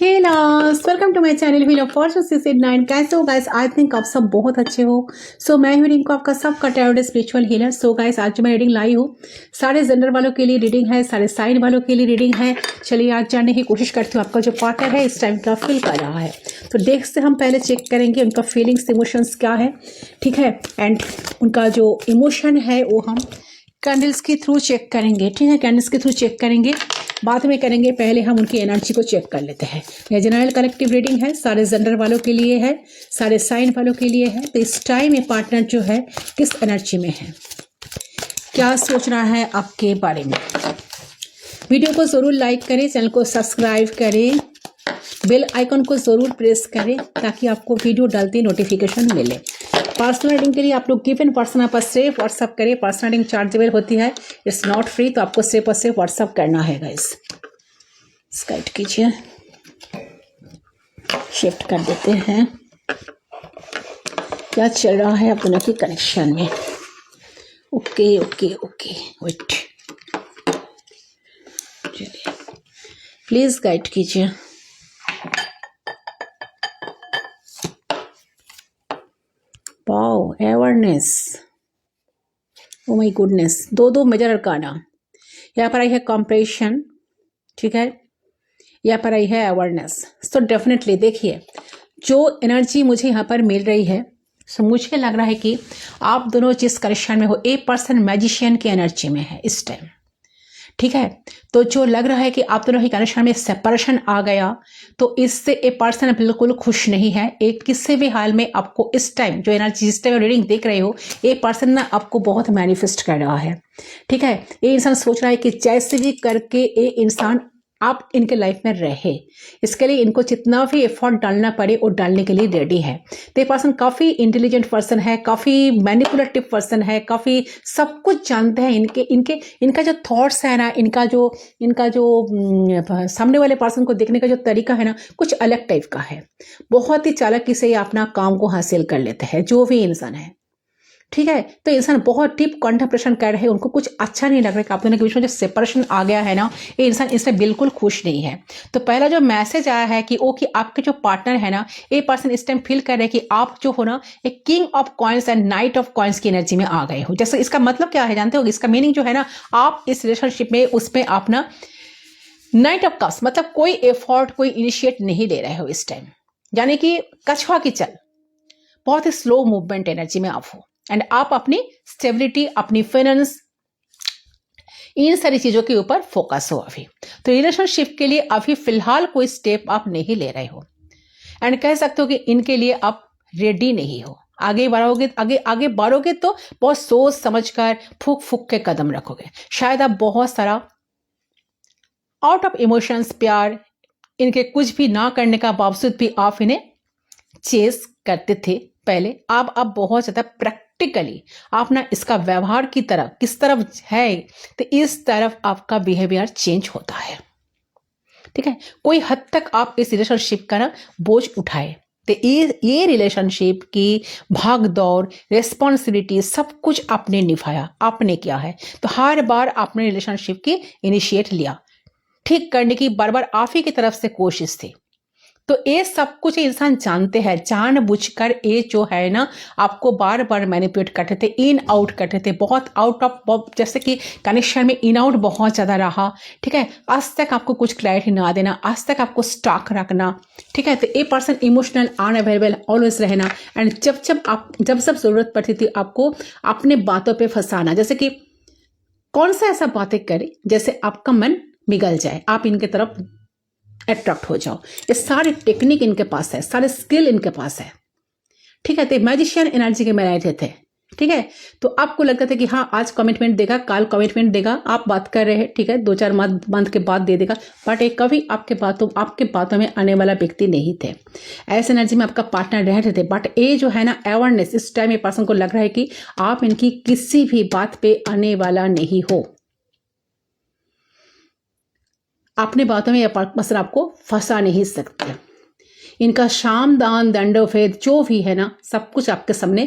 Hello, welcome to my channel wheel of fortune 689। कैसे हो guys? I think आप सब बहुत अच्छे हो। मैं हूं रिंकू, आपका सबका टैरोट स्पिरिचुअल हीलर। गाइस, आज जो मैं रीडिंग लाई हूँ सारे जेंडर वालों के लिए रीडिंग है, सारे साइन वालों के लिए रीडिंग है। चलिए आज जानने की कोशिश करती हूँ आपका जो पार्टनर है इस टाइम क्या फील कर रहा है। तो डेक से हम पहले चेक करेंगे उनका फीलिंग्स इमोशंस क्या है, ठीक है, एंड उनका जो इमोशन है वो हम कैंडल्स के थ्रू चेक करेंगे, ठीक है, कैंडल्स के थ्रू चेक करेंगे, बाद में करेंगे। पहले हम उनकी एनर्जी को चेक कर लेते हैं। यह जनरल कलेक्टिव रीडिंग है, सारे जेंडर वालों के लिए है, सारे साइन वालों के लिए है। तो इस टाइम ये पार्टनर जो है किस एनर्जी में है, क्या सोच रहा है आपके बारे में। वीडियो को ज़रूर लाइक करें, चैनल को सब्सक्राइब करें, बेल आइकन को ज़रूर प्रेस करें ताकि आपको वीडियो डालते नोटिफिकेशन मिले। पर्सनल रीडिंग के लिए आप लोग गिवन पर्सन पर सिर्फ व्हाट्सअप करें। पर्सनल रीडिंग चार्जेबल होती है, इट्स नॉट फ्री, तो आपको सिर्फ और सिर्फ व्हाट्सअप करना है गाइस। स्काइट कीजिए, शिफ्ट कर देते हैं क्या चल रहा है आप दोनों के कनेक्शन में। ओके ओके ओके, वेट, चलिए प्लीज गाइड कीजिए। Wow, awareness, oh my goodness, दो मेजर अरकाना। यहाँ पर आई है कॉम्प्रेशन, ठीक है, यहाँ पर आई है अवेयरनेस। तो डेफिनेटली देखिए जो एनर्जी मुझे यहाँ पर मिल रही है, सो मुझे लग रहा है कि आप दोनों जिस कनेक्शन में हो, ए पर्सन मैजिशियन की एनर्जी में है इस टाइम, ठीक है। तो जो लग रहा है कि आप दोनों की कनेक्शन में सेपरेशन आ गया, तो इससे ए पर्सन बिल्कुल खुश नहीं है। एक किसी भी हाल में आपको इस टाइम जो एनर्जी जिस टाइम रीडिंग देख रहे हो, ए पर्सन ना आपको बहुत मैनिफेस्ट कर रहा है, ठीक है। ये इंसान सोच रहा है कि जैसे भी करके ये इंसान आप इनके लाइफ में रहे, इसके लिए इनको जितना भी एफर्ट डालना पड़े वो डालने के लिए रेडी है। तो ये पर्सन काफ़ी इंटेलिजेंट पर्सन है, काफ़ी मैनिपुलेटिव पर्सन है, काफ़ी सब कुछ जानते हैं। इनका जो थॉट्स है ना, इनका जो सामने वाले पर्सन को देखने का जो तरीका है ना, कुछ अलग टाइप का है। बहुत ही चालाकी से ये अपना काम को हासिल कर लेते हैं जो भी इंसान है, ठीक है। तो इंसान बहुत डीप कॉन्टेम्पलेशन कर रहे हैं, उनको कुछ अच्छा नहीं लग रहा है कि आप दोनों के बीच में जो सेपरेशन आ गया है ना, ये इंसान इसमें बिल्कुल खुश नहीं है। तो पहला जो मैसेज आया है कि आपके जो पार्टनर है ना, ये पर्सन इस टाइम फील कर रहे हैं कि आप जो हो ना एक king of coins and night of coins की एनर्जी में आ गए हो। जैसे इसका मतलब क्या है जानते हो? इसका मीनिंग जो है ना, आप इस रिलेशनशिप में उसमें आप ना नाइट ऑफ कप्स, मतलब कोई एफर्ट, कोई इनिशिएट नहीं ले रहे हो इस टाइम, यानी कि कछुआ की चल, बहुत ही स्लो मूवमेंट एनर्जी में आप हो। एंड आप अपनी स्टेबिलिटी, अपनी फाइनेंस, इन सारी चीजों के ऊपर फोकस हो अभी। तो रिलेशनशिप के लिए अभी फिलहाल कोई स्टेप आप नहीं ले रहे हो, एंड कह सकते हो कि इनके लिए आप रेडी नहीं हो। आगे बढ़ोगे तो बहुत सोच समझकर फूक फूक के कदम रखोगे। शायद आप बहुत सारा आउट ऑफ इमोशंस, प्यार, इनके कुछ भी ना करने का बावजूद भी आप इन्हें चेस करते थे पहले। अब बहुत ज्यादा प्रैक्टिकली आप ना इसका व्यवहार की तरफ किस तरफ है, तो इस तरफ आपका बिहेवियर चेंज होता है, ठीक है। कोई हद तक आप इस रिलेशनशिप का ना बोझ उठाए, तो ये रिलेशनशिप की भाग दौड़, रेस्पॉन्सिबिलिटी सब कुछ आपने निभाया, आपने किया है। तो हर बार आपने रिलेशनशिप की इनिशिएट लिया, ठीक करने की बार बार आप ही की तरफ से कोशिश थी। तो ये सब कुछ इंसान जानते हैं, जानबूझकर ये जो है ना आपको बार बार मैनिपुलेट करते थे, इन आउट करते थे, बहुत आउट ऑफ, जैसे कि कनेक्शन में इन आउट बहुत ज़्यादा रहा, ठीक है। आज तक आपको कुछ क्लैरिटी ना देना, आज तक आपको स्टॉक रखना, ठीक है। तो ये पर्सन इमोशनल अनअवेलेबल ऑलवेज रहना, एंड जब ज़रूरत पड़ती थी आपको अपने बातों पर फंसाना। जैसे कि कौन सा ऐसा बातें करे जैसे आपका मन पिघल जाए, आप इनके तरफ अट्रैक्ट हो जाओ। ये सारे टेक्निक इनके पास है, सारे स्किल इनके पास है, ठीक है। तो मैजिशियन एनर्जी के में रहते थे, ठीक है। तो आपको लगता था कि हाँ आज कमिटमेंट देगा, कल कमिटमेंट देगा, आप बात कर रहे हैं, ठीक है, 2-4 मंथ के बाद दे देगा, बट ये कभी आपके बातों में आने वाला व्यक्ति नहीं थे। ऐसे एनर्जी में आपका पार्टनर रहते थे, बट ये जो है ना अवेयरनेस, इस टाइम ये पर्सन को लग रहा है कि आप इनकी किसी भी बात पे आने वाला नहीं हो। अपने बातों में यह पर्सन आपको फंसा नहीं सकते। इनका शाम दान दंड भेद जो भी है ना, सब कुछ आपके सामने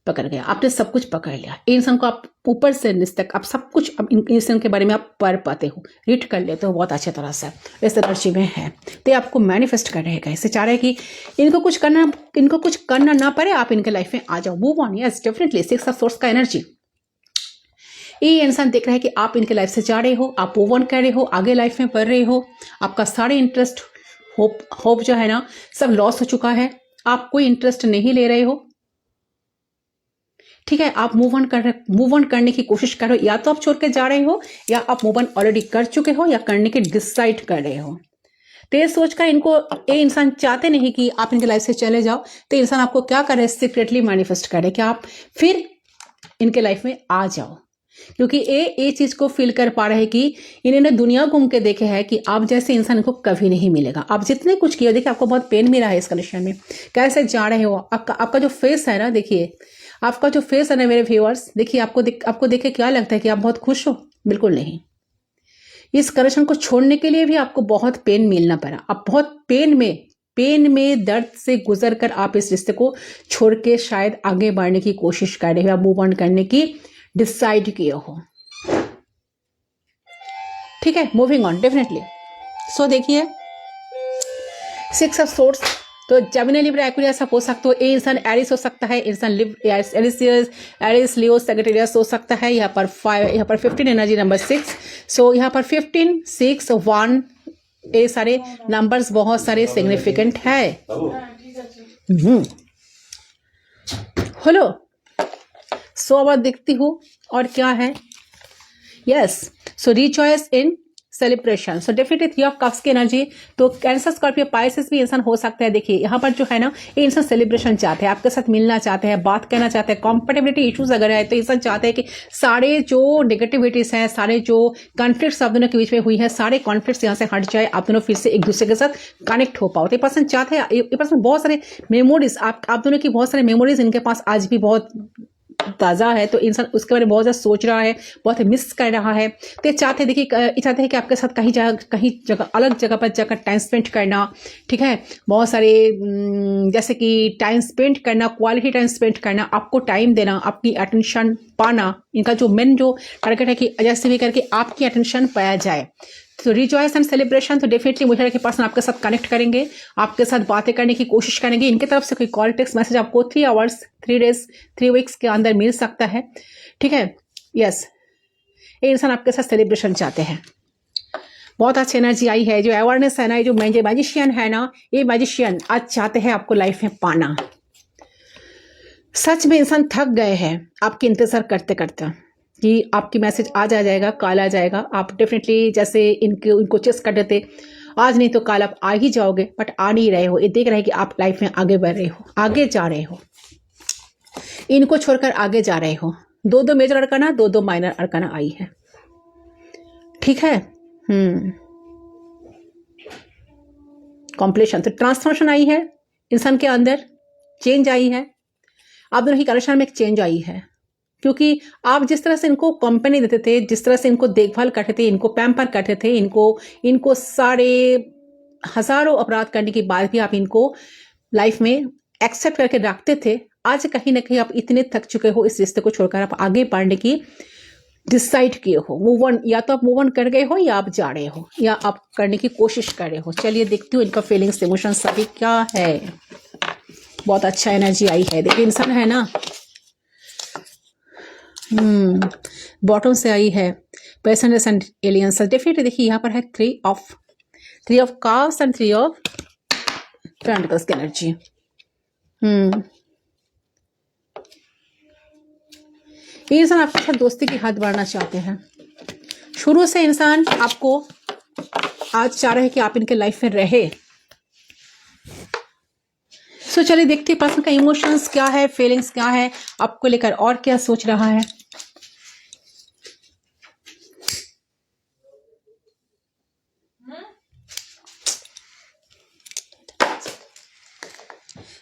पकड़ गया, आपने सब कुछ पकड़ लिया। इंसान को आप ऊपर से नीचे तक आप सब कुछ अब इंसान के बारे में आप पढ़ पाते हो, रीड कर लेते हो बहुत अच्छे तरह से। इस एनर्जी में है तो ये आपको मैनिफेस्ट कर रहेगा। इससे चाह रहे हैं कि इनको कुछ करना ना पड़े, आप इनके लाइफ में आ जाओ, move on. Yes definitely 6 of source का एनर्जी। ये इंसान देख रहा है कि आप इनके लाइफ से जा रहे हो, आप मूव ऑन कर रहे हो, आगे लाइफ में बढ़ रहे हो। आपका सारे इंटरेस्ट होप जो है ना सब लॉस हो चुका है, आप कोई इंटरेस्ट नहीं ले रहे हो। ठीक है, आप मूव ऑन करने की कोशिश कर रहे हो, या तो आप छोड़ के जा रहे हो या आप मूव ऑन ऑलरेडी कर चुके हो या करने के डिसाइड कर रहे हो। तो ये सोच कर ये इंसान चाहते नहीं कि आप इनके लाइफ से चले जाओ। तो इंसान आपको क्या कर रहे हैं, सीक्रेटली मैनिफेस्ट कर रहे हैं कि आप फिर इनके लाइफ में आ जाओ, क्योंकि ये चीज को फील कर पा रहे हैं कि इन्होंने दुनिया घूम के देखे है कि आप जैसे इंसान को कभी नहीं मिलेगा। आप जितने कुछ किए, देखिए आपको बहुत पेन मिला है इस कंडीशन में, कैसे जा रहे हो। आपका जो फेस है ना, देखिए आपका जो फेस है ना मेरे व्यूअर्स, देखिए आपको देखे क्या लगता है कि आप बहुत खुश हो? बिल्कुल नहीं। इस कंडीशन को छोड़ने के लिए भी आपको बहुत पेन मिलना पड़ा। आप बहुत पेन में दर्द से गुजर कर आप इस रिश्ते को छोड़ के शायद आगे बढ़ने की कोशिश कर रहे हो, आप मूव ऑन करने की डिसाइड किए हो। ठीक है, मूविंग ऑन डेफिनेटली। सो देखिए 6 ऑफ सोर्ड्स, तो जेमिनी लिब्रा एक्वेरियस हो सकता है, ये इंसान एरिस हो सकता है, इंसान एरिस लियो सैजिटेरियस हो सकता है। यहाँ पर 15 एनर्जी नंबर 6। सो यहाँ पर 15, 6, 1 ये सारे नंबर्स बहुत सारे सिग्निफिकेंट है। हेलो, सो अब देखती हूँ और क्या है। Yes, so rejoice in celebration. So definitely 3 of cups की एनर्जी, तो कैंसर, स्कॉर्पियो, पाइसेस भी इंसान हो सकता है। देखिए यहाँ पर जो है ना, ये इंसान सेलिब्रेशन चाहते हैं, आपके साथ मिलना चाहते हैं, बात करना चाहते हैं। कॉम्पेटेबिलिटी इश्यूज अगर है तो इंसान चाहते हैं कि सारे जो नेगेटिविटीज हैं, सारे जो कॉन्फ्लिक्ट्स आप दोनों के बीच में हुई है, सारे कॉन्फ्लिक्ट्स यहाँ से हट जाए, आप दोनों फिर से एक दूसरे के साथ कनेक्ट हो पाओ। तो ये पर्सन चाहते हैं, ये पर्सन बहुत सारे मेमोरीज, आप दोनों की बहुत सारे मेमोरीज इनके पास आज भी बहुत ताज़ा है। तो इंसान उसके बारे में बहुत ज़्यादा सोच रहा है, बहुत मिस कर रहा है। तो चाहते हैं कि आपके साथ कहीं जगह अलग जगह पर जाकर टाइम स्पेंड करना। ठीक है, बहुत सारे जैसे कि टाइम स्पेंड करना, क्वालिटी टाइम स्पेंड करना, आपको टाइम देना, अपनी अटेंशन पाना। इनका जो मेन जो टारगेट है कि जैसे भी करके आपकी अटेंशन पाया जाए। तो रिजॉयस एंड सेलिब्रेशन, तो डेफिनेटली मुझे लगा कि पर्सन आपके साथ कनेक्ट करेंगे, आपके साथ बातें करने की कोशिश करेंगे। इनकी तरफ से कोई कॉल, टेक्स्ट मैसेज आपको 3 आवर्स, 3 डेज, 3 वीक्स के अंदर मिल सकता है। ठीक है, यस, ये इंसान आपके साथ सेलिब्रेशन चाहते हैं। बहुत अच्छी एनर्जी आई है। जो अवेयरनेस है ना, जो मैजिशियन है ना, ये मैजिशियन आज चाहते हैं आपको लाइफ में पाना। सच में इंसान थक गए हैं आपके इंतजार करते करते कि आपकी मैसेज आज आ जाएगा, कल आ जाएगा। आप डेफिनेटली जैसे इनको चेस कर देते, आज नहीं तो कल आप आ ही जाओगे, बट आ नहीं रहे हो। ये देख रहे हैं कि आप लाइफ में आगे बढ़ रहे हो, आगे जा रहे हो, इनको छोड़कर आगे जा रहे हो। 2 मेजर अरकाना, 2 माइनर अरकाना आई है। ठीक है, कॉम्प्लीशन, तो ट्रांसफॉर्मेशन आई है इंसान के अंदर, चेंज आई है, आप दोनों की कनेक्शन में एक चेंज आई है। क्योंकि आप जिस तरह से इनको कंपनी देते थे, जिस तरह से इनको देखभाल करते थे, इनको पैम्पर करते थे, इनको सारे हजारों अपराध करने के बाद भी आप इनको लाइफ में एक्सेप्ट करके रखते थे, आज कहीं ना कहीं आप इतने थक चुके हो इस रिश्ते को छोड़कर, आप आगे बढ़ने की डिसाइड किए हो, मूव ऑन, या तो आप मूव ऑन कर गए हो या आप जा रहे हो या आप करने की कोशिश कर रहे हो। चलिए देखती हूँ इनका फीलिंग्स, इमोशंस सभी क्या है। बहुत अच्छा एनर्जी आई है। देखिए इंसान है ना, बॉटम से आई है, पैसेंजर्स एंड एलियंस। डेफिनेटली देखिए यहाँ पर है 3 of cups and 3 of pentacles की एनर्जी। ये इंसान आपके साथ दोस्ती की हद बढ़ाना चाहते हैं। शुरू से इंसान आपको आज चाह रहे हैं कि आप इनके लाइफ में रहे। सो चलिए देखते हैं पर्सन का इमोशंस क्या है, फीलिंग्स क्या है, आपको लेकर और क्या सोच रहा है।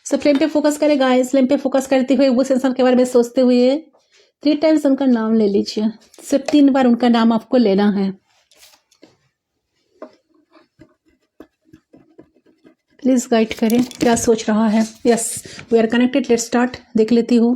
सो फ्लेम पे फोकस करें गाइस, फ्लेम पे फोकस करते हुए उस इंसान के बारे में सोचते हुए 3 टाइम्स उनका नाम ले लीजिए। सिर्फ 3 बार उनका नाम आपको लेना है। प्लीज गाइड करें क्या सोच रहा है। Yes, we are connected, let's start. देख लेती हूँ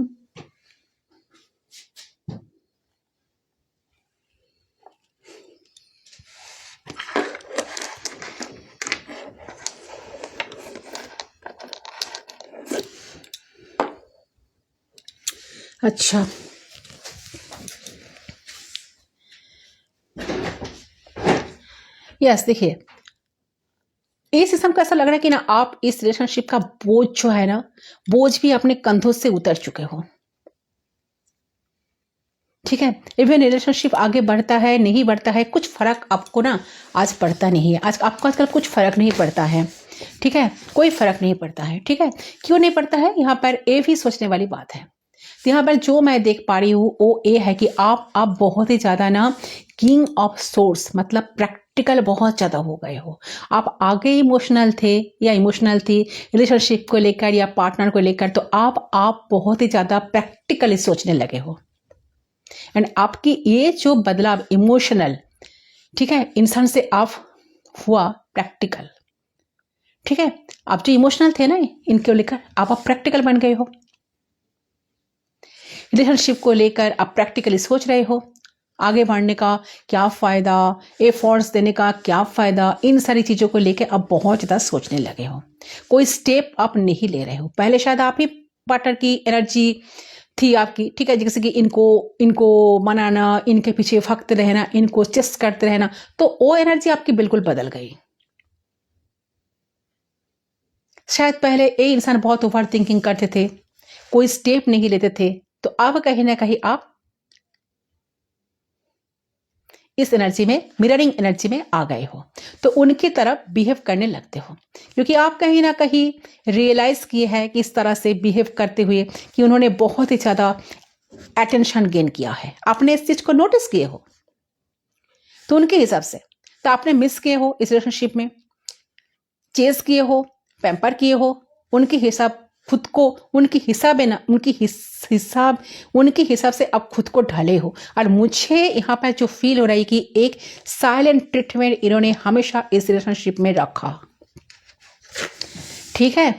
अच्छा, यस, देखिए इस सिस्टम का ऐसा लग रहा है कि ना आप इस रिलेशनशिप का बोझ जो है ना, बोझ भी अपने कंधों से उतर चुके हो। ठीक है, इवन रिलेशनशिप आगे बढ़ता है नहीं बढ़ता है, कुछ फर्क आपको ना आज पड़ता नहीं है। आज आपको आजकल कुछ फर्क नहीं पड़ता है। ठीक है, कोई फर्क नहीं पड़ता है। ठीक है, क्यों नहीं पड़ता है, यहाँ पर ये भी सोचने वाली बात है। तो यहाँ पर जो मैं देख पा रही हूँ वो ये है कि आप बहुत ही ज्यादा ना किंग ऑफ सोर्स, मतलब प्रैक्टिकल बहुत ज्यादा हो गए हो। आप आगे इमोशनल थे या इमोशनल थी रिलेशनशिप को लेकर या पार्टनर को लेकर, तो आप बहुत ही ज्यादा प्रैक्टिकली सोचने लगे हो। एंड आपकी ये जो बदलाव इमोशनल, ठीक है, इंसान से आप हुआ प्रैक्टिकल। ठीक है, आप जो इमोशनल थे ना इनको लेकर, आप प्रैक्टिकल बन गए हो। रिलेशनशिप को लेकर आप प्रैक्टिकली सोच रहे हो, आगे बढ़ने का क्या फायदा, एफर्ट्स देने का क्या फायदा, इन सारी चीजों को लेकर आप बहुत ज्यादा सोचने लगे हो। कोई स्टेप आप नहीं ले रहे हो। पहले शायद आप ही पार्टनर की एनर्जी थी आपकी। ठीक है, जैसे कि इनको मनाना, इनके पीछे भगते रहना, इनको चेस करते रहना, तो वो एनर्जी आपकी बिल्कुल बदल गई। शायद पहले ये इंसान बहुत ओवर थिंकिंग करते थे, कोई स्टेप नहीं लेते थे, तो अब कहीं ना कहीं आप इस एनर्जी में, मिररिंग एनर्जी में आ गए हो, तो उनकी तरफ बिहेव करने लगते हो। क्योंकि आप कहीं ना कहीं रियलाइज किए हैं कि इस तरह से बिहेव करते हुए कि उन्होंने बहुत ही ज्यादा अटेंशन गेन किया है। आपने इस चीज को नोटिस किए हो, तो उनके हिसाब से तो आपने मिस किए हो इस रिलेशनशिप में, चेस किए हो, पैम्पर किए हो, उनके हिसाब खुद को, उनकी हिसाब है ना, उनके हिसाब से आप खुद को ढाले हो। और मुझे यहाँ पर जो फील हो रहा है कि एक साइलेंट ट्रीटमेंट इन्होंने हमेशा इस रिलेशनशिप में रखा। ठीक है,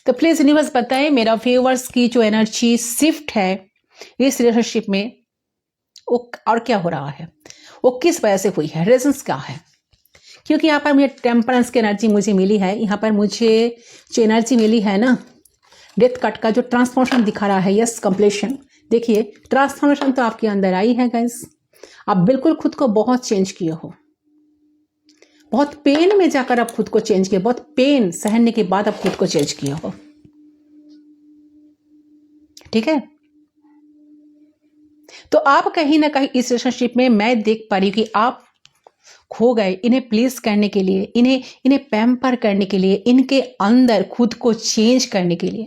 तो प्लीज यूनिवर्स बताएं मेरा व्यूअर्स की जो एनर्जी शिफ्ट है इस रिलेशनशिप में, वो और क्या हो रहा है, वो किस वजह से हुई है, रीजंस क्या है। क्योंकि यहाँ पर मुझे टेम्परेंस की एनर्जी मुझे मिली है। यहाँ पर मुझे जो एनर्जी मिली है ना, डेथ कट का जो ट्रांसफॉर्मेशन दिखा रहा है, यस कंप्लीशन। देखिए ट्रांसफॉर्मेशन तो आपके अंदर आई है गाइस। आप बिल्कुल खुद को बहुत चेंज किए हो, बहुत पेन में जाकर आप खुद को चेंज किए, बहुत पेन सहने के बाद आप खुद को चेंज किए हो। ठीक है, तो आप कहीं ना कहीं इस रिलेशनशिप में मैं देख पा रही हूँ कि आप खो गए इन्हें प्लीज करने के लिए, इन्हें पैम्पर करने के लिए, इनके अंदर खुद को चेंज करने के लिए।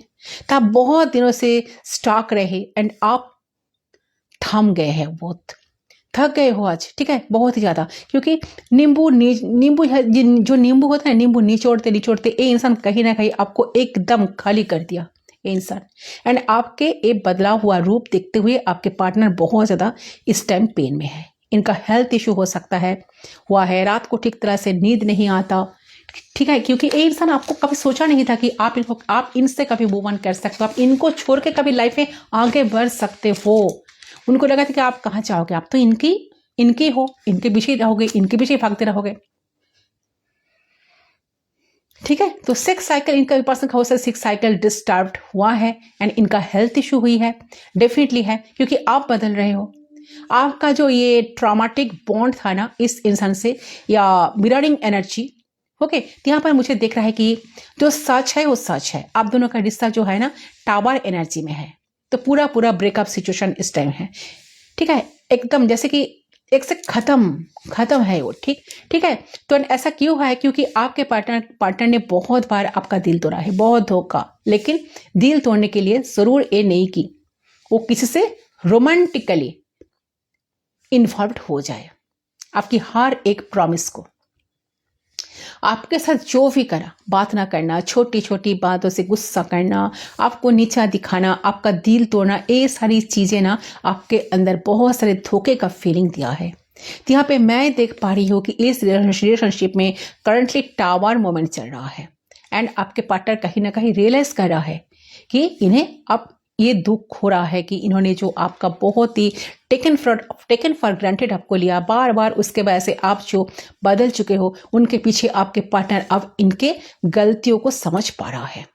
तो आप बहुत दिनों से स्टॉक रहे एंड आप थम गए हैं, बहुत थक गए हो आज। ठीक है, बहुत ही ज्यादा, क्योंकि नींबू जो नींबू होता है, नींबू निचोड़ते निचोड़ते ये इंसान कहीं ना कहीं आपको एकदम खाली कर दिया ये इंसान। एंड आपके एक बदला हुआ रूप देखते हुए आपके पार्टनर बहुत ज्यादा इस टाइम पेन में है। इनका हेल्थ इशू हो सकता है, हुआ है, रात को ठीक तरह से नींद नहीं आता। ठीक है, क्योंकि ये इंसान आपको कभी सोचा नहीं था कि आप इनसे कभी मूव ऑन कर सकते हो, आप इनको छोड़ के कभी लाइफ में आगे बढ़ सकते हो। उनको लगा था कि आप कहाँ जाओगे, आप तो इनके हो, इनके पीछे रहोगे, इनके पीछे भागते रहोगे। ठीक है, तो 6 साइकिल इनका पर्सन का हो सकता है, 6 साइकिल डिस्टर्ब हुआ है एंड इनका हेल्थ इशू हुई है, डेफिनेटली है, क्योंकि आप बदल रहे हो। आपका जो ये ट्रॉमेटिक बॉन्ड था ना इस इंसान से, या मिररिंग एनर्जी, ओके, तो यहाँ पर मुझे दिख रहा है कि जो सच है वो सच है। आप दोनों का रिश्ता जो है ना टावर एनर्जी में है, तो पूरा ब्रेकअप सिचुएशन इस टाइम है। ठीक है, एकदम जैसे कि एक से खत्म है वो। ठीक है, तो ऐसा क्यों है, क्योंकि आपके पार्टनर ने बहुत बार आपका दिल तोड़ा है, बहुत धोखा, लेकिन दिल तोड़ने के लिए जरूर ये नहीं कि वो किसी से रोमांटिकली इन्वॉल्व हो जाए। आपकी हर एक प्रॉमिस को, आपके साथ जो भी करा, बात ना करना, छोटी छोटी बातों से गुस्सा करना, आपको नीचा दिखाना, आपका दिल तोड़ना, ये सारी चीजें ना आपके अंदर बहुत सारे धोखे का फीलिंग दिया है। तो यहाँ पे मैं देख पा रही हूँ कि इस रिलेशनशिप में करंटली टावर मोमेंट चल रहा है एंड आपके पार्टनर कहीं ना कहीं रियलाइज कर रहा है कि इन्हें अब ये दुख हो रहा है कि इन्होंने जो आपका बहुत ही टेकन फॉर ग्रांटेड आपको लिया, बार बार उसके वजह से आप जो बदल चुके हो, उनके पीछे आपके पार्टनर अब इनके गलतियों को समझ पा रहा है।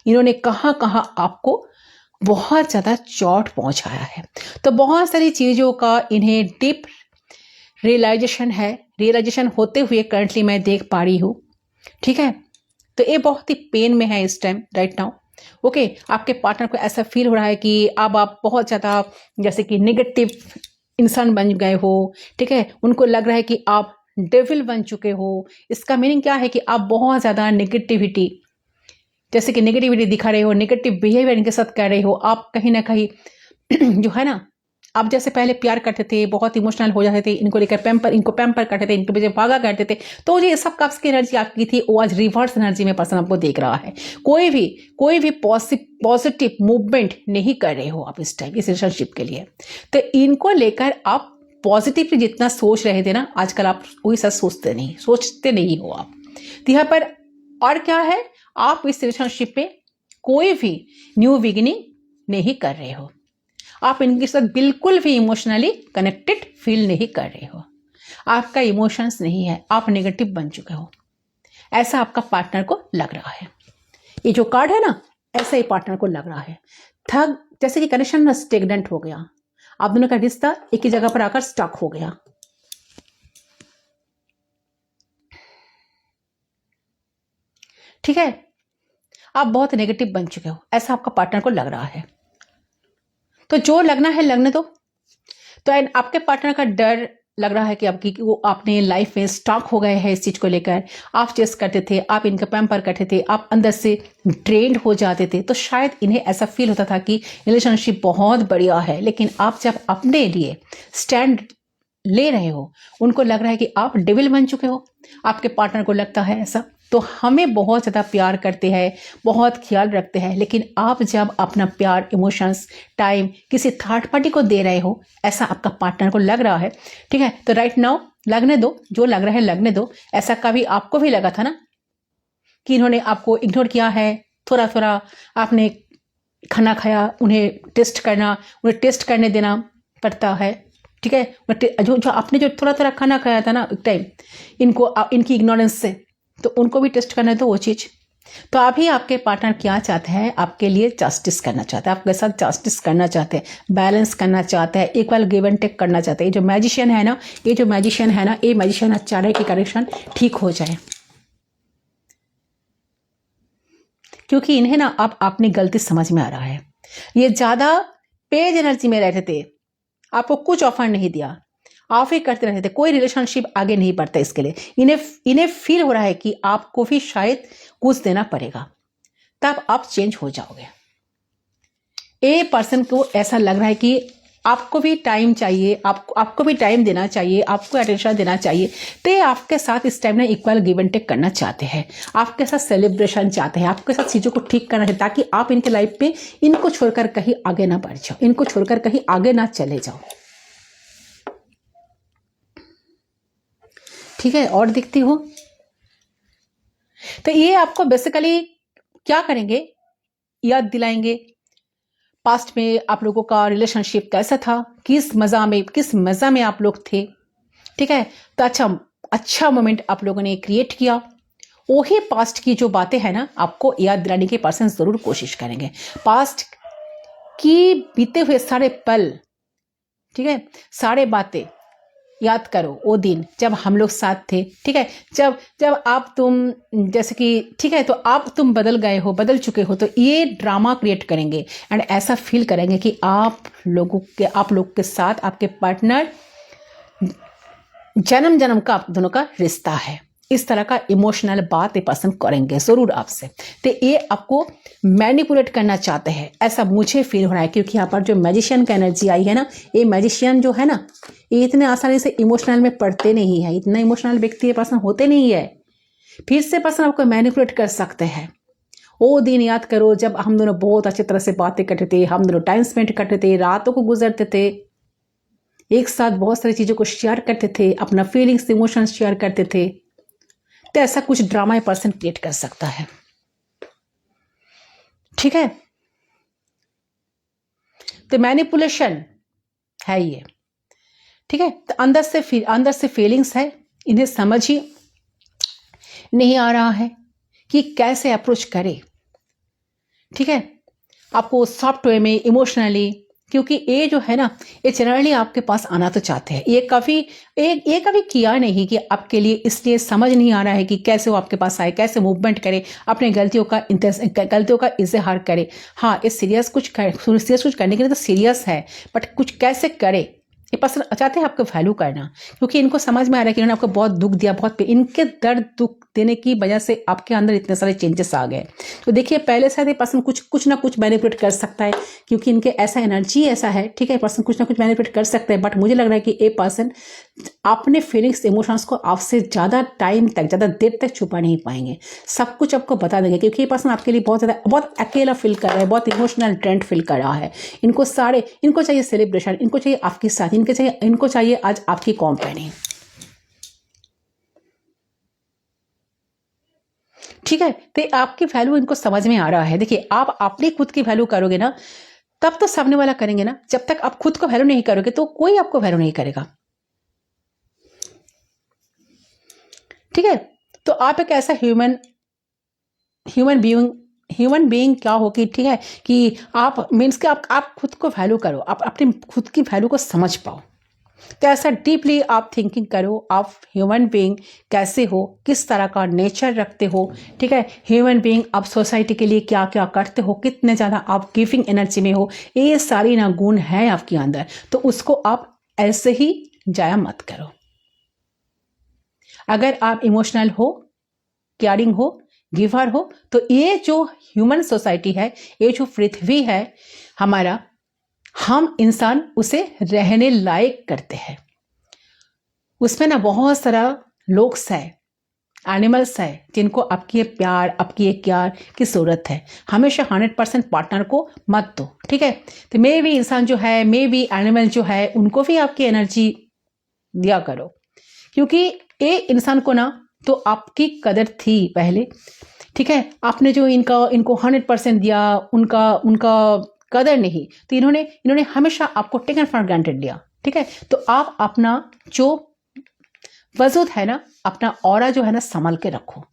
इन्होंने कहाँ कहाँ आपको बहुत ज़्यादा चोट पहुंचाया है। तो बहुत सारी चीज़ों का इन्हें डीप रियलाइजेशन होते हुए करंटली मैं देख पा रही हूँ। ठीक है, तो ये बहुत ही पेन में है इस टाइम राइट नाउ। ओके, आपके पार्टनर को ऐसा फील हो रहा है कि अब आप बहुत ज़्यादा जैसे कि नेगेटिव इंसान बन गए हो। ठीक है, उनको लग रहा है कि आप डेविल बन चुके हो। इसका मीनिंग क्या है कि आप बहुत ज़्यादा नेगेटिविटी दिखा रहे हो, नेगेटिव बिहेवियर इनके साथ कर रहे हो। आप कहीं ना कहीं जो है ना, आप जैसे पहले प्यार करते थे, बहुत इमोशनल हो जाते थे, इनको लेकर इनको पैम्पर करते थे, इनके पीछे भागा करते थे, तो ये सब कब्ज की एनर्जी आपकी थी, वो आज रिवर्स एनर्जी में पर्सन आपको देख रहा है। कोई भी पॉजिटिव मूवमेंट नहीं कर रहे हो आप इस टाइम इस रिलेशनशिप के लिए। तो इनको लेकर आप पॉजिटिवली जितना सोच रहे थे ना, आजकल आप वही सब सोचते नहीं हो आप। तो यहाँ पर और क्या है, आप इस रिलेशनशिप में कोई भी न्यू बिगिनिंग नहीं कर रहे हो। आप इनके साथ बिल्कुल भी इमोशनली कनेक्टेड फील नहीं कर रहे हो। आपका इमोशंस नहीं है, आप नेगेटिव बन चुके हो, ऐसा आपका पार्टनर को लग रहा है। ये जो कार्ड है ना, ऐसा ही पार्टनर को लग रहा है। थक जैसे कि कनेक्शन में स्टेगनेंट हो गया, आप दोनों का रिश्ता एक ही जगह पर आकर स्टक हो गया। ठीक है, आप बहुत नेगेटिव बन चुके हो, ऐसा आपका पार्टनर को लग रहा है। तो जो लगना है लगने दो। तो आपके पार्टनर का डर लग रहा है कि वो अपने लाइफ में स्टॉक हो गए हैं इस चीज को लेकर। आप चेस करते थे, आप इनका पैम्पर करते थे, आप अंदर से ड्रेन्ड हो जाते थे, तो शायद इन्हें ऐसा फील होता था कि रिलेशनशिप बहुत बढ़िया है। लेकिन आप जब अपने लिए स्टैंड ले रहे हो, उनको लग रहा है कि आप डेविल बन चुके हो। आपके पार्टनर को लगता है ऐसा। तो हमें बहुत ज़्यादा प्यार करते हैं, बहुत ख्याल रखते हैं, लेकिन आप जब अपना प्यार, इमोशंस, टाइम किसी थर्ड पार्टी को दे रहे हो, ऐसा आपका पार्टनर को लग रहा है। ठीक है, तो राइट नाउ लगने दो, जो लग रहा है लगने दो। ऐसा कभी आपको भी लगा था ना कि इन्होंने आपको इग्नोर किया है, थोड़ा थोड़ा आपने खाना खाया, उन्हें टेस्ट करने देना पड़ता है। ठीक है, जो आपने जो थोड़ा थोड़ा खाना खाया था ना एक टाइम, इनकी इग्नोरेंस से, तो उनको भी टेस्ट करना है तो वो चीज़। तो अभी आपके पार्टनर क्या चाहते हैं, आपके लिए जस्टिस करना चाहते हैं, आपके साथ जस्टिस करना चाहते हैं, बैलेंस करना चाहते हैं, इक्वल गिव एंड टेक करना चाहते हैं। ये जो मैजिशियन है ना, ये मैजिशियन चाह रहे कि कनेक्शन ठीक हो जाए, क्योंकि इन्हें ना अब अपनी गलती समझ में आ रहा है। ये ज़्यादा पेज एनर्जी में रहते थे, आपको कुछ ऑफर नहीं दिया, आप ही करते रहते थे, कोई रिलेशनशिप आगे नहीं बढ़ता। इसके लिए इन्हें फील हो रहा है कि आपको भी शायद कुछ देना पड़ेगा, तब आप चेंज हो जाओगे। ए पर्सन को ऐसा लग रहा है कि आपको भी टाइम चाहिए, आपको भी टाइम देना चाहिए, आपको अटेंशन देना चाहिए। तो ये आपके साथ इस टाइम ना इक्वल गिव एंड टेक करना चाहते हैं, आपके साथ सेलिब्रेशन चाहते हैं, आपके साथ चीज़ों को ठीक करना चाहते हैं, ताकि आप इनके लाइफ में इनको छोड़कर कहीं आगे ना बढ़ जाओ, इनको छोड़कर कहीं आगे ना चले जाओ। ठीक है, और दिखती हो तो ये आपको बेसिकली क्या करेंगे, याद दिलाएंगे पास्ट में आप लोगों का रिलेशनशिप कैसा था, किस मजा में आप लोग थे। ठीक है, तो अच्छा मोमेंट आप लोगों ने क्रिएट किया। वही पास्ट की जो बातें हैं ना, आपको याद दिलाने की पर्सन जरूर कोशिश करेंगे। पास्ट की बीते हुए सारे पल, ठीक है, सारे बातें याद करो, वो दिन जब हम लोग साथ थे। ठीक है, जब आप तुम जैसे कि, ठीक है, तो आप तुम बदल गए हो, बदल चुके हो, तो ये ड्रामा क्रिएट करेंगे एंड ऐसा फील करेंगे कि आप लोग के साथ आपके पार्टनर जन्म का आप दोनों का रिश्ता है। इस तरह का इमोशनल बात ये पसंद करेंगे जरूर आपसे। तो ये आपको मैनिपुलेट करना चाहते हैं, ऐसा मुझे फील हो रहा है, क्योंकि यहाँ पर जो मैजिशियन का एनर्जी आई है ना, ये मैजिशियन जो है ना, ये इतने आसानी से इमोशनल में पड़ते नहीं है, इतना इमोशनल व्यक्ति ये पर्सन होते नहीं है। फिर से पर्सन आपको मैनिपुलेट कर सकते हैं। वो दिन याद करो जब हम दोनों बहुत अच्छी तरह से बातें करते थे, हम दोनों टाइम स्पेंड करते थे, रातों को गुजरते थे, एक साथ बहुत सारी चीज़ों को शेयर करते थे, अपना फीलिंग्स इमोशंस शेयर करते थे। तो ऐसा कुछ ड्रामा पर्सन क्रिएट कर सकता है। ठीक है, तो मैनिपुलेशन है ये। ठीक है, तो अंदर से फीलिंग्स है, इन्हें समझ ही नहीं आ रहा है कि कैसे अप्रोच करे। ठीक है, आपको सॉफ्ट वे में, इमोशनली, क्योंकि ये जो है ना, ये जनरली आपके पास आना तो चाहते हैं। ये कभी किया नहीं कि आपके लिए, इसलिए समझ नहीं आ रहा है कि कैसे वो आपके पास आए, कैसे मूवमेंट करे, अपने गलतियों का इजहार करे। हाँ, ये सीरियस कुछ करने के लिए तो सीरियस है, बट कुछ कैसे करे, ये पसंद चाहते हैं आपको वैल्यू करना, क्योंकि इनको समझ में आ रहा है कि इन्होंने आपको बहुत दुख दिया, बहुत इनके दर्द दुख देने की वजह से आपके अंदर इतने सारे चेंजेस आ गए। तो देखिए, पहले से ये पर्सन कुछ ना कुछ मैनिपुलेट कर सकता है, क्योंकि इनके ऐसा एनर्जी ऐसा है, ठीक है। पर्सन कुछ ना कुछ मैनिपुलेट कर सकता है, बट मुझे लग रहा है कि ये पर्सन अपने फीलिंग्स, इमोशंस को आपसे ज़्यादा टाइम तक, ज़्यादा देर तक छुपा नहीं पाएंगे, सब कुछ आपको बता देंगे, क्योंकि ये पर्सन आपके लिए बहुत अकेला फील कर रहा है, बहुत इमोशनल ड्रेंड फील कर रहा है। इनको चाहिए सेलिब्रेशन, इनको चाहिए आपके साथ, इनको चाहिए आज आपकी कंपनी, ठीक है। तो आपकी वैल्यू इनको समझ में आ रहा है। देखिए, आप अपनी खुद की वैल्यू करोगे ना, तब तो सामने वाला करेंगे ना। जब तक आप खुद को वैल्यू नहीं करोगे तो कोई आपको वैल्यू नहीं करेगा, ठीक है। तो आप एक ऐसा ह्यूमन बीइंग क्या हो कि, ठीक है, कि आप मीन्स कि आप खुद को वैल्यू करो, आप अपनी खुद की वैल्यू को समझ पाओ। तो ऐसा डीपली आप थिंकिंग करो, आप ह्यूमन बीइंग कैसे हो, किस तरह का नेचर रखते हो, ठीक है। ह्यूमन बीइंग आप सोसाइटी के लिए क्या क्या करते हो, कितने ज़्यादा आप गिविंग एनर्जी में हो, ये सारी ना गुण है आपके अंदर। तो उसको आप ऐसे ही जाया मत करो। अगर आप इमोशनल हो, केयरिंग हो, गिवर हो, तो ये जो ह्यूमन सोसाइटी है, ये जो पृथ्वी है हमारा, हम इंसान उसे रहने लायक करते हैं। उसमें ना बहुत सारा लोग है, एनिमल्स है, जिनको आपकी प्यार, आपकी केयर की जरूरत है। हमेशा 100% पार्टनर को मत दो, ठीक है। तो मे भी इंसान जो है, मे भी एनिमल जो है, उनको भी आपकी एनर्जी दिया करो, क्योंकि ये इंसान को ना तो आपकी कदर थी पहले, ठीक है। आपने जो इनको 100% दिया, उनका कदर नहीं, तो इन्होंने हमेशा आपको टेकन फॉर ग्रांटेड लिया, ठीक है। तो आप अपना जो वजूद है ना, अपना ऑरा जो है ना, संभाल के रखो।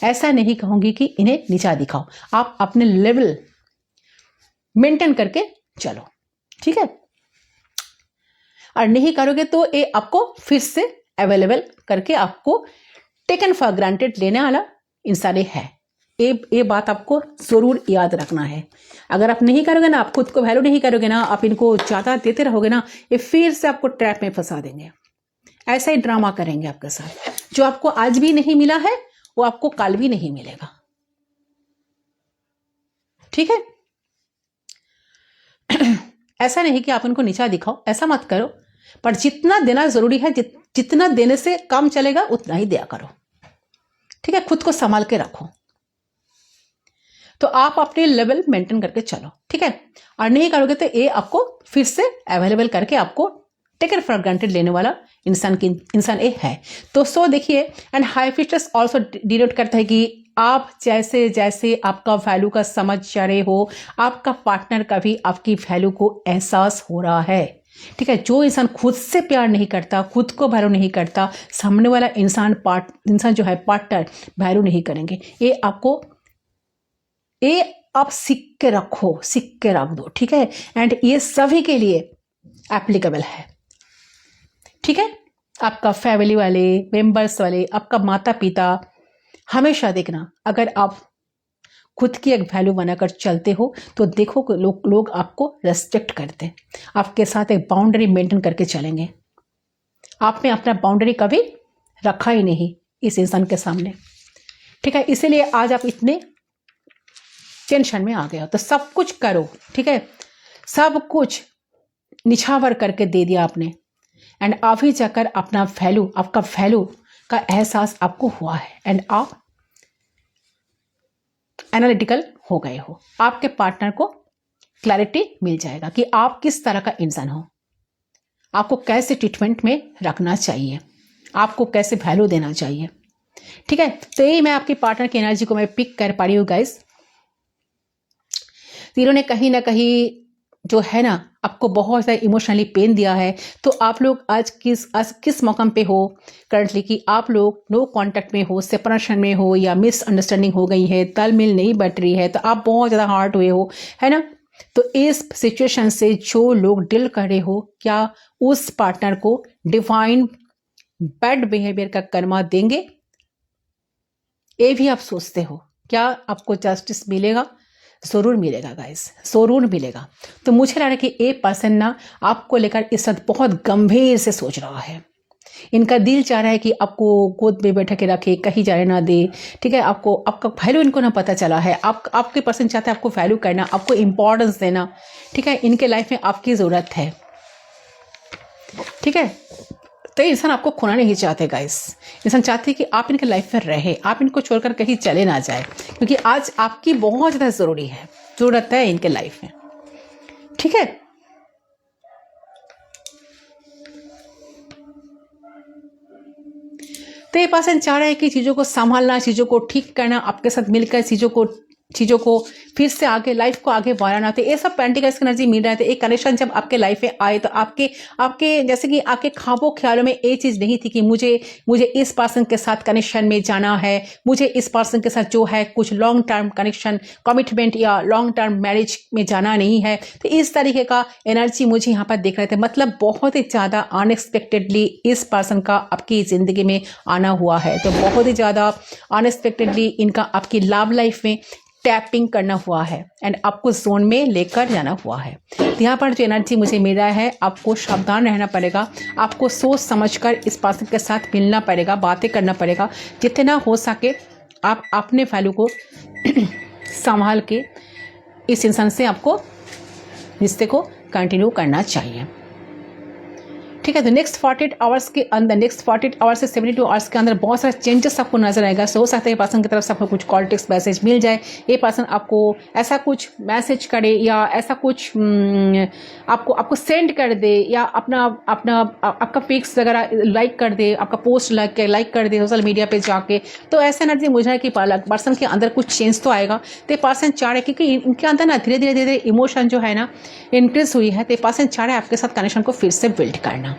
ऐसा नहीं कहूंगी कि इन्हें नीचा दिखाओ, आप अपने लेवल मेंटेन करके चलो, ठीक है। और नहीं करोगे तो ये आपको फिर से अवेलेबल करके आपको टेकन फॉर ग्रांटेड लेने वाला इंसान है। ये बात आपको जरूर याद रखना है। अगर आप नहीं करोगे ना, आप खुद को वैल्यू नहीं करोगे ना, आप इनको ज़्यादा देते रहोगे ना, ये फिर से आपको ट्रैप में फंसा देंगे। ऐसा ही ड्रामा करेंगे आपके साथ। जो आपको आज भी नहीं मिला है, वो आपको कल भी नहीं मिलेगा, ठीक है। ऐसा नहीं कि आप उनको नीचा दिखाओ, ऐसा मत करो, पर जितना देना जरूरी है, जितना देने से काम चलेगा उतना ही दिया करो, ठीक है। खुद को संभाल के रखो, तो आप अपने लेवल मेंटेन करके चलो, ठीक है। और नहीं करोगे तो ये आपको फिर से अवेलेबल करके आपको टेकन फॉर ग्रांटेड लेने वाला इंसान ये है। तो सो देखिए, एंड हाई फिस्टस ऑल्सो डिनोट करता है कि आप जैसे जैसे आपका वैल्यू का समझ रहे हो, आपका पार्टनर का भी आपकी वैल्यू को एहसास हो रहा है, ठीक है। जो इंसान खुद से प्यार नहीं करता, खुद को वैल्यू नहीं करता, सामने वाला इंसान जो है पार्टनर वैल्यू नहीं करेंगे। ये आप सीख के रख दो, ठीक है। एंड ये सभी के लिए एप्लीकेबल है, ठीक है। आपका फैमिली वाले मेंबर्स वाले, आपका माता पिता, हमेशा देखना, अगर आप खुद की एक वैल्यू बनाकर चलते हो तो देखो लोग आपको रेस्पेक्ट करते हैं, आपके साथ एक बाउंड्री मेंटेन करके चलेंगे। आपने अपना बाउंड्री कभी रखा ही नहीं इस इंसान के सामने, ठीक है। इसीलिए आज आप इतने टेंशन में आ गए हो। तो सब कुछ करो, ठीक है, सब कुछ निछावर करके दे दिया आपने, एंड अभी जाकर आपका वैल्यू का एहसास आपको हुआ है, एंड आप एनालिटिकल हो गए हो। आपके पार्टनर को क्लैरिटी मिल जाएगा कि आप किस तरह का इंसान हो, आपको कैसे ट्रीटमेंट में रखना चाहिए, आपको कैसे वैल्यू देना चाहिए, ठीक है। तो यही मैं आपकी पार्टनर की एनर्जी को मैं पिक कर पा रही हूँ गाइस। इन्होंने कहीं ना कहीं जो है ना, आपको बहुत ज़्यादा इमोशनली पेन दिया है। तो आप लोग आज किस मौका पे हो करंटली, कि आप लोग नो कांटेक्ट में हो, सेपरेशन में हो, या मिसअंडरस्टैंडिंग हो गई है, तालमेल नहीं बैठ रही है, तो आप बहुत ज़्यादा हार्ट हुए हो, है ना। तो इस सिचुएशन से जो लोग डील कर रहे हो, क्या उस पार्टनर को डिवाइन बैड बिहेवियर का कर्मा देंगे? ये भी आप सोचते हो? क्या आपको जस्टिस मिलेगा? जरूर मिलेगा गाइस, जरूर मिलेगा। तो मुझे लग रहा है कि ये पर्सन ना आपको लेकर इस वक्त बहुत गंभीर से सोच रहा है। इनका दिल चाह रहा है कि आपको गोद में बैठा के रखे, कहीं जाने ना दे, ठीक है। आपको आपका वैल्यू इनको ना पता चला है। आपके पर्सन चाहते हैं आपको वैल्यू करना, आपको इंपॉर्टेंस देना, ठीक है। इनके लाइफ में आपकी ज़रूरत है, ठीक है। तो इंसान आपको खोना नहीं चाहते गाइस। इंसान चाहते हैं कि आप इनके लाइफ में रहे, आप इनको छोड़कर कहीं चले ना जाए, क्योंकि आज आपकी बहुत ज़्यादा ज़रूरत है इनके लाइफ में, ठीक है। तो ये पर्सन चाह रहा है कि चीज़ों को संभालना, चीज़ों को ठीक करना, आपके साथ मिलकर चीज़ों को फिर से आगे लाइफ को आगे बढ़ाना। तो ये सब पेंटिकल्स की एनर्जी मिल रहा है। एक कनेक्शन जब आपके लाइफ में आए तो आपके जैसे कि आपके ख्वाबों ख्यालों में ये चीज़ नहीं थी कि मुझे इस पर्सन के साथ कनेक्शन में जाना है, मुझे इस पर्सन के साथ जो है कुछ लॉन्ग टर्म कनेक्शन, कमिटमेंट या लॉन्ग टर्म मैरिज में जाना नहीं है। तो इस तरीके का एनर्जी मुझे यहाँ पर देख रहे थे। मतलब बहुत ही ज़्यादा अनएक्सपेक्टेडली इस पर्सन का आपकी ज़िंदगी में आना हुआ है। तो बहुत ही ज़्यादा अनएक्सपेक्टेडली इनका आपकी लव लाइफ में टैपिंग करना हुआ है एंड आपको जोन में लेकर जाना हुआ है। तो यहाँ पर जो एनर्जी मुझे मिल रहा है, आपको सावधान रहना पड़ेगा, आपको सोच समझकर इस पर्सन के साथ मिलना पड़ेगा, बातें करना पड़ेगा। जितना हो सके आप अपने वैल्यू को संभाल के इस इंसान से आपको रिश्ते को कंटिन्यू करना चाहिए, ठीक है। तो नेक्स्ट 48 आवर्स के अंदर, नेक्स्ट 48 आवर्स से 72 आवर्स के अंदर बहुत सारे चेंजेस आपको नजर आएगा। हो सकता है पर्सन की तरफ से आपको कुछ कॉल टेक्स्ट मैसेज मिल जाए, ये पर्सन आपको ऐसा कुछ मैसेज करे या ऐसा कुछ आपको सेंड कर दे, या आपका पिक्स वगैरह लाइक कर दे, आपका पोस्ट लाइक कर दे सोशल मीडिया पे जाके। तो ऐसा एनर्जी मुझे है कि पर्सन के अंदर कुछ चेंज तो आएगा। तो पर्सन चाह रहे, क्योंकि इनके अंदर ना धीरे धीरे इमोशन जो है ना इंक्रीज हुई है। तो पर्सन चाह रहे आपके साथ कनेक्शन को फिर से बिल्ड करना,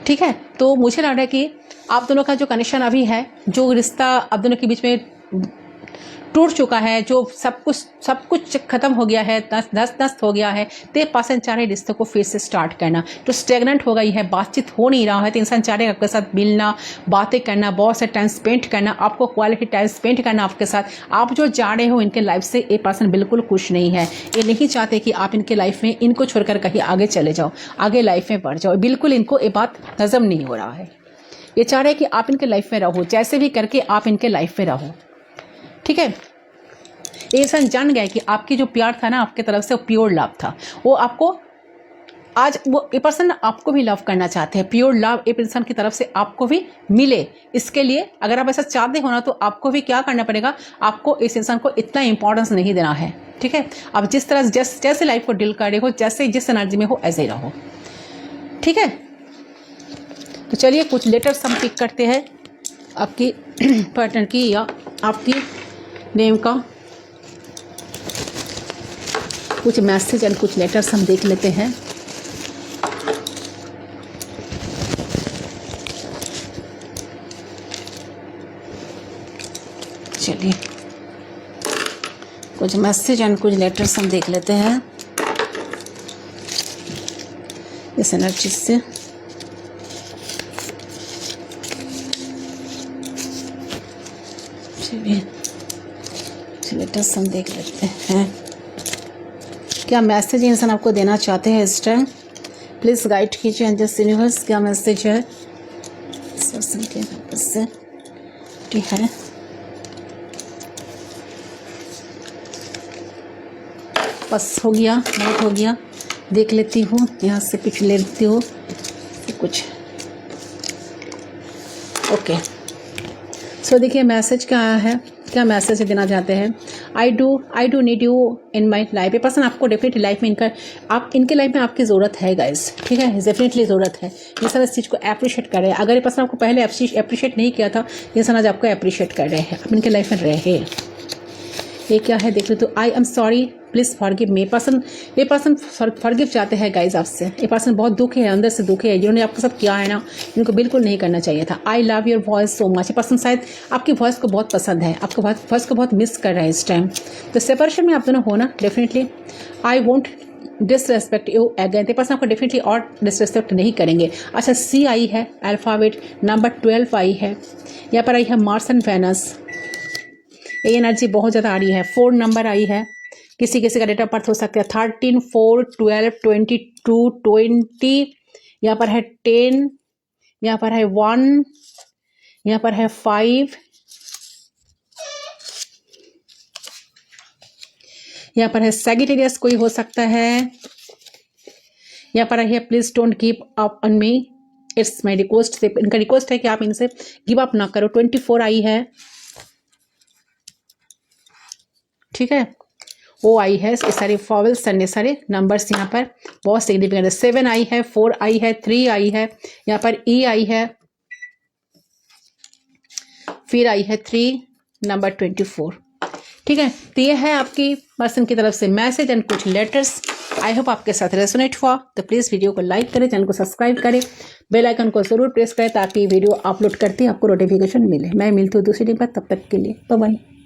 ठीक है। तो मुझे लग रहा है कि आप दोनों का जो कनेक्शन अभी है, जो रिश्ता आप दोनों के बीच में टूट चुका है, जो सब कुछ खत्म हो गया है, नष्ट हो गया है, तो पर्सन चाह रहे रिश्ते को फिर से स्टार्ट करना। जो स्टेगनेंट हो गई है, बातचीत हो नहीं रहा है, तो इंसान चाह रहे आपके साथ मिलना, बातें करना, बहुत से टाइम स्पेंड करना, आपको क्वालिटी टाइम स्पेंड करना आपके साथ। आप जो जा रहे हो इनके लाइफ से, ये पर्सन बिल्कुल खुश नहीं है। ये नहीं चाहते कि आप इनके लाइफ में इनको छोड़कर कहीं आगे चले जाओ, आगे लाइफ में बढ़ जाओ। बिल्कुल इनको ये बात हजम नहीं हो रहा है। ये चाह रहे हैं कि आप इनके लाइफ में रहो, जैसे भी करके आप इनके लाइफ में रहो, ठीक है। ये इंसान जान गया कि आपकी जो प्यार था ना आपके तरफ से, वो प्योर लव था। वो आपको आज वो ये पर्सन आपको भी लव करना चाहते हैं। प्योर लव एक इंसान की तरफ से आपको भी मिले, इसके लिए अगर आप ऐसा चाहते हो ना, तो आपको भी क्या करना पड़ेगा, आपको इस इंसान को इतना इंपॉर्टेंस नहीं देना है, ठीक है। आप जिस तरह जैसे लाइफ को डील कर रहे हो, जैसे जिस एनर्जी में हो, ऐसे ही रहो, ठीक है। तो चलिए कुछ लेटर्स हम पिक करते हैं आपकी पार्टनर की या आपकी नेम का। कुछ मैसेज एंड कुछ लेटर्स हम देख लेते हैं। चलिए कुछ मैसेज एंड कुछ लेटर्स हम देख लेते हैं इस एनर्जी से। चलिए लेटर्स हम देख लेते हैं, क्या मैसेज इंसान आपको देना चाहते हैं इस टाइम। प्लीज़ गाइड कीजिए एंजल्स यूनिवर्स, क्या मैसेज है इस पर्सन के तरफ से, ठीक है। बस हो गया, बहुत हो गया। देख लेती हूँ, यहाँ से कुछ ले लेती हूँ कुछ। ओके, सो देखिए मैसेज क्या आया है, क्या मैसेज देना चाहते हैं। I do need you in my life. ये पर्सन आपको डेफिनेटली लाइफ में इनके लाइफ में आपकी ज़रूरत है गाइस, ठीक है। डेफिनेटली ज़रूरत है। ये सब इस चीज़ को अप्रिशिएट कर रहे हैं। अगर ये पर्सन आपको पहले अप्रिशिएट नहीं किया था, ये इंसान आज आपको अप्रिशिएट कर रहे हैं, आप इनके लाइफ में रहे। ये क्या है देख लो। तो I am sorry, please forgive me. ये पर्सन फॉरगिव चाहते हैं गाइज आपसे। ये पर्सन बहुत दुखी है, अंदर से दुखी है। जिन्होंने आपके साथ किया है ना, इनको बिल्कुल नहीं करना चाहिए था। I love your voice so much. ये पर्सन शायद आपकी वॉइस को बहुत पसंद है, आपके वॉइस को बहुत मिस कर रहा है इस टाइम। तो सेपरेशन में आप दोनों हो ना, definitely. I won't disrespect you again. ये पर्सन आपको डेफिनेटली और डिसरेस्पेक्ट नहीं करेंगे। अच्छा, सी आई है, अल्फ़ाबेट नंबर 12 आई है, यहाँ पर आई है मार्स एंड वेनस। ये एनर्जी बहुत ज़्यादा आ रही है। 4 नंबर आई है। किसी किसी का डेट ऑफ बर्थ हो सकता है 13, 4, 12, 22, 20। यहाँ पर है 10, यहाँ पर है 1, यहाँ पर है 5, यहाँ पर है सैजिटेरियस कोई हो सकता है। यहाँ पर है please don't give up on me, it's my request. इनका रिक्वेस्ट है कि आप इनसे गिव अप ना करो। 24 आई है, ठीक है। ओ आई है, ये सारे फॉवल्स एंड ये सारे नंबर्स यहाँ पर बहुत सिग्निफिकेंट है। 7 आई है, 4 आई है, 3 आई है, यहाँ पर ई आई है, फिर आई है 3, नंबर 24, ठीक है। तो ये है आपकी पर्सन की तरफ से मैसेज एंड कुछ लेटर्स। आई होप आपके साथ रेसोनेट हुआ। तो प्लीज़ वीडियो को लाइक करें, चैनल को सब्सक्राइब करें, बेल आइकन को जरूर प्रेस करें ताकि वीडियो अपलोड करते ही आपको नोटिफिकेशन मिले। मैं मिलती हूँ दूसरी दिन पर, तब तक के लिए बाय बाय।